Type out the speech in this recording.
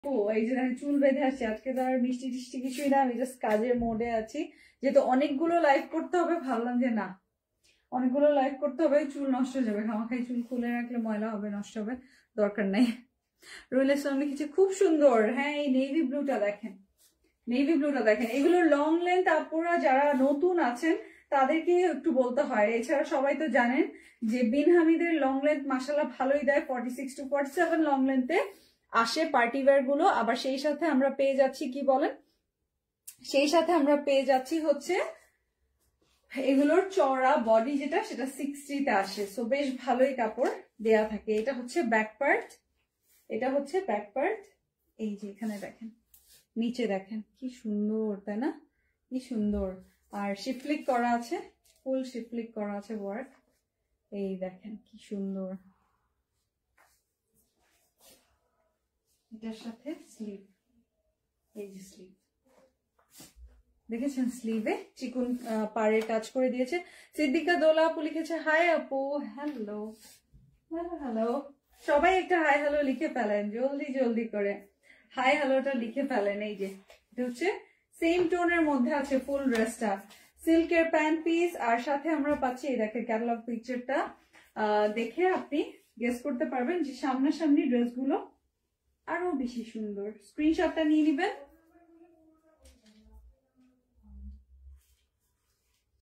ও এই যে আমি চুল বেঁধে আসছি, আজকে তো আর মিষ্টি টিষ্টি কিছুই না, আমি জাস্ট কাজের মোডে আছি, যেহেতু অনেকগুলো লাইভ করতে হবে ভাবলাম যে না অনেকগুলো লাইভ করতে হবে, চুল নষ্ট হয়ে যাবে, খামাখাই চুল খুলে রাখলে ময়লা হবে, নষ্ট হবে, দরকার নাই। রুলের সঙ্গে লিখেছে খুব সুন্দর। হ্যাঁ এই নেভি ব্লুটা দেখেন, নেভি ব্লুটা দেখেন, এগুলো লং লেন্থ আপুরা যারা নতুন আছেন তাদেরকে একটু বলতে হয়, এছাড়া সবাই তো জানেন যে বিন হামিদের লং লেন্থ মাশাআল্লাহ ভালোই দেয়, 46 to 47 লং লেন্থে আসে পার্টি ওয়্যার গুলো। আবার সেই সাথে আমরা পেয়ে যাচ্ছি কি বলেন, সেই সাথে আমরা পেয়ে যাচ্ছি হচ্ছে এগুলোর চওড়া বডি যেটা সেটা 60তে আসে, সো বেশ ভালোই কাপড় দেয়া থাকে। এটা হচ্ছে ব্যাক পার্ট, এটা হচ্ছে ব্যাক পার্ট, এই যে এখানে দেখেন নিচে দেখেন কি সুন্দর তাই না, কি সুন্দর। আর শিফলিক করা আছে, ফুল শিফলিক করা আছে ওয়ার্ক, এই দেখেন কি সুন্দর। এটার সাথে স্লিভ, এই যে স্লিভ দেখেছেন, স্লিভে চিকন পাড়ে কাজ করে দিয়েছে। সিদ্দিকা দোলা আপু লিখেছে হাই আপু, হ্যালো হ্যালো হ্যালো, সবাই একটা হাই হ্যালো লিখে ফেলেন জলদি জলদি করে, হাই হ্যালোটা লিখে ফেলেন। এই যে এটা হচ্ছে সেম টোনের মধ্যে আছে ফুল ড্রেসটা, সিল্কের প্যান্ট পিস, আর সাথে আমরা পাচ্ছি এই দেখেন ক্যাটালগ পিকচারটা দেখে আপনি গেস করতে পারবেন যে সামনাসামনি ড্রেসগুলো আরো বেশি সুন্দর। স্ক্রিনশটটা নিয়ে নেবেন।